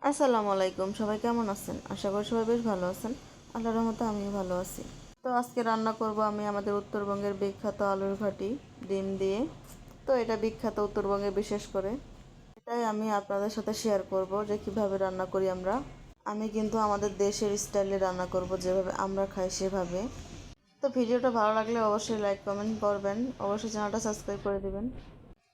আসসালামু আলাইকুম, সবাই কেমন আছেন? আশা করি সবাই বেশ ভালো আছেন। আল্লাহর রহমতে আমিও ভালো আছি। তো আজকে রান্না করব আমি আমাদের উত্তরবঙ্গের বিখ্যাত আলুর ঘাটি ডিম দিয়ে। তো এটা বিখ্যাত উত্তরবঙ্গে বিশেষ করে। এটাই আমি আপনাদের সাথে শেয়ার করব যে কিভাবে রান্না করি আমরা। আমি কিন্তু আমাদের দেশের স্টাইলে রান্না করব, যেভাবে আমরা খাই সেভাবে। তো ভিডিওটা ভালো লাগলে অবশ্যই লাইক কমেন্ট করবেন, অবশ্যই চ্যানেলটা সাবস্ক্রাইব করে দিবেন।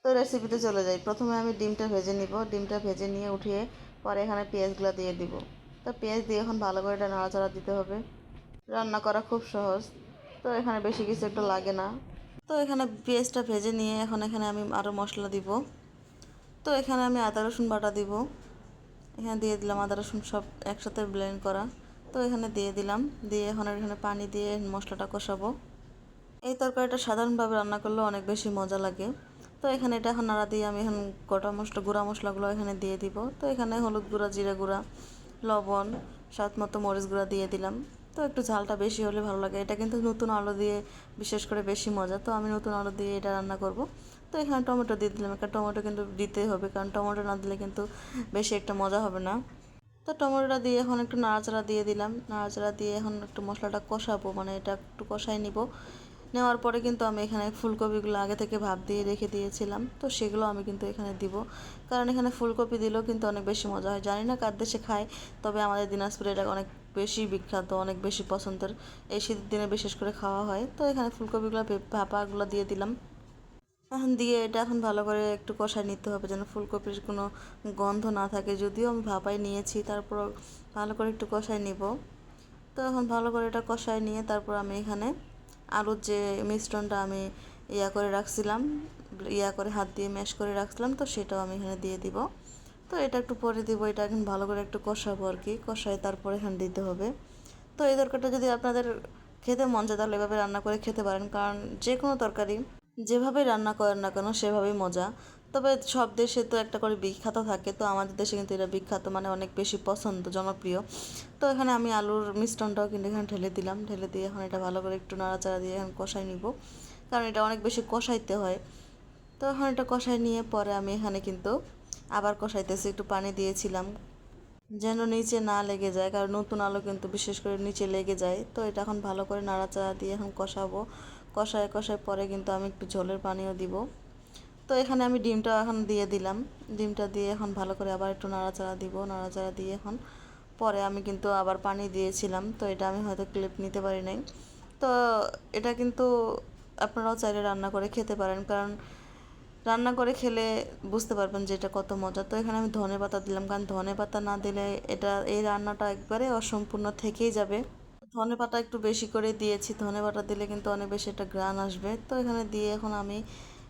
তো রেসিপিতে চলে যাই। প্রথমে আমি ডিমটা ভেজে নিব। ডিমটা ভেজে নিয়ে উঠিয়ে পরে এখানে পেঁয়াজগুলো দিয়ে দিব। তো পেঁয়াজ দিয়ে এখন ভালো করে এটা নাড়াচাড়া দিতে হবে। রান্না করা খুব সহজ, তো এখানে বেশি কিছু একটা লাগে না। তো এখানে পেঁয়াজটা ভেজে নিয়ে এখানে আমি আরও মশলা দিব। তো এখানে আমি আদা রসুন বাটা দিব। এখানে দিয়ে দিলাম আদা রসুন সব একসাথে ব্লেন্ড করা। তো এখানে দিয়ে দিলাম, দিয়ে এখন এখানে পানি দিয়ে মশলাটা কষাবো। এই তরকারিটা সাধারণভাবে রান্না করলে অনেক বেশি মজা লাগে। তো এখানে এটা এখন নাড়া দিয়ে আমি এখন গুঁড়া মশলাগুলো এখানে দিয়ে দিব। তো এখানে হলুদ গুঁড়া, জিরা গুঁড়া, লবণ, স্বাদ মতো মরিচ গুঁড়া দিয়ে দিলাম। তো একটু ঝালটা বেশি হলে ভালো লাগে। এটা কিন্তু নতুন আলু দিয়ে বিশেষ করে বেশি মজা। তো আমি নতুন আলু দিয়ে এটা রান্না করব। তো এখানে টমেটো দিয়ে দিলাম। একটা টমেটো কিন্তু দিতেই হবে, কারণ টমেটো না দিলে কিন্তু বেশি একটা মজা হবে না। তো টমেটোটা দিয়ে এখন একটু নাড়াচাড়া দিয়ে দিলাম। নাড়াচাড়া দিয়ে এখন একটু মশলাটা কষাবো, মানে এটা একটু কষাই নিব। নেওয়ার পরে কিন্তু আমি এখানে ফুলকপিগুলো আগে থেকে ভাপ দিয়ে রেখে দিয়েছিলাম। তো সেগুলো আমি কিন্তু এখানে দিব, কারণ এখানে ফুলকপি দিলেও কিন্তু অনেক বেশি মজা হয়। জানি না কার দেশে খায়, তবে আমাদের দিনাজপুরে এটা অনেক বেশি বিখ্যাত, অনেক বেশি পছন্দের। এই শীতের দিনে বিশেষ করে খাওয়া হয়। তো এখানে ফুলকপিগুলো ভাপাগুলো দিয়ে দিলাম। এখন দিয়ে এটা এখন ভালো করে একটু কষায় নিতে হবে, যেন ফুলকপির কোনো গন্ধ না থাকে। যদিও আমি ভাপাই নিয়েছি, তারপর ভালো করে একটু কষায় নিব। তো এখন ভালো করে এটা কষায় নিয়ে তারপর আমি এখানে আলুর যে মিশ্রণটা আমি করে রাখছিলাম, করে হাত দিয়ে ম্যাশ করে রাখছিলাম, তো সেটাও আমি এখানে দিয়ে দিব। তো এটা একটু পরে দিব। এটা এখন ভালো করে একটু কষাবো আর কি, কষায় তারপরে এখানে দিতে হবে। তো এই তরকারিটা যদি আপনাদের খেতে মন চায় তাহলে এভাবে রান্না করে খেতে পারেন, কারণ যে কোনো তরকারি যেভাবে রান্না করেন না কেন সেভাবেই মজা। তবে সব দেশে তো একটা করে বিখ্যাত থাকে, তো আমাদের দেশে কিন্তু এটা বিখ্যাত, মানে অনেক বেশি পছন্দ, জনপ্রিয়। তো এখানে আমি আলুর মিশ্রণটাও কিন্তু এখানে ঢেলে দিলাম। ঢেলে দিয়ে এখন এটা ভালো করে একটু নাড়াচাড়া দিয়ে এখন কষাই নিব, কারণ এটা অনেক বেশি কষাইতে হয়। তো এখন এটা কষাই নিয়ে পরে আমি এখানে কিন্তু আবার কষাইতেছি, একটু পানি দিয়েছিলাম যেন নিচে না লেগে যায়, কারণ নতুন আলু কিন্তু বিশেষ করে নিচে লেগে যায়। তো এটা এখন ভালো করে নাড়াচাড়া দিয়ে এখন কষাবো। কষায় কষায় পরে কিন্তু আমি একটু ঝোলের পানিও দিব। তো এখানে আমি ডিমটা এখন দিয়ে দিলাম। ডিমটা দিয়ে এখন ভালো করে আবার একটু নাড়াচাড়া দিব। নাড়াচাড়া দিয়ে এখন পরে আমি কিন্তু আবার পানি দিয়েছিলাম, তো এটা আমি হয়তো ক্লিপ নিতে পারি নাই। তো এটা কিন্তু আপনারাও চাইলে রান্না করে খেতে পারেন, কারণ রান্না করে খেলে বুঝতে পারবেন যে এটা কত মজা। তো এখানে আমি ধনেপাতা দিলাম, কারণ ধনেপাতা না দিলে এই রান্নাটা একবারে অসম্পূর্ণ থেকেই যাবে। ধনেপাতা একটু বেশি করে দিয়েছি, ধনেপাতা দিলে কিন্তু অনেক বেশি একটা ঘ্রাণ আসবে। তো এখানে দিয়ে এখন আমি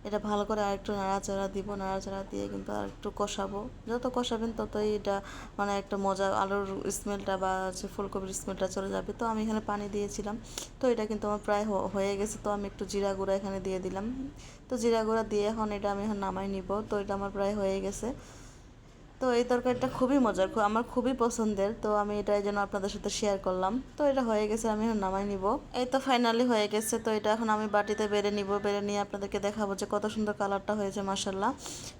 এটা ভালো করে আরেকটু নাড়াচাড়া দিব। নাড়াচাড়া দিয়ে কিন্তু আরেকটু কষাবো। যত কষাবেন ততই এটা মানে একটা মজা, আলুর স্মেলটা বা হচ্ছে ফুলকপির স্মেলটা চলে যাবে। তো আমি এখানে পানি দিয়েছিলাম। তো এটা কিন্তু আমার প্রায় হয়ে গেছে। তো আমি একটু জিরা গুঁড়া এখানে দিয়ে দিলাম। তো জিরা গুঁড়া দিয়ে এখন এটা আমি এখন নামাই নিব। তো এটা আমার প্রায় হয়ে গেছে। তো এই তরকারিটা খুবই মজার, আমার খুবই পছন্দের। তো আমি এটা এই জন্য আপনাদের সাথে শেয়ার করলাম। তো এটা হয়ে গেছে, আমি এখন নামাই নিব। এই তো ফাইনালি হয়ে গেছে। তো এটা এখন আমি বাটিতে বেড়ে নিব। বেড়ে নিয়ে আপনাদেরকে দেখাবো যে কত সুন্দর কালারটা হয়েছে, মাশাল্লাহ।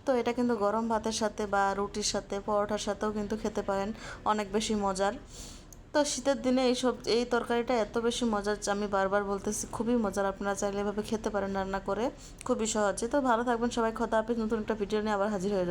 তো এটা কিন্তু গরম ভাতের সাথে বা রুটির সাথে, পরোটার সাথেও কিন্তু খেতে পারেন, অনেক বেশি মজার। তো শীতের দিনে এই তরকারিটা এত বেশি মজার, আমি বারবার বলতেছি, খুবই মজার। আপনারা চাইলে এভাবে খেতে পারেন রান্না করে, খুবই সহজে। তো ভালো থাকবেন সবাই, খোদা হাফেজ। নতুন একটা ভিডিও নিয়ে আবার হাজির হয়ে যাবেন।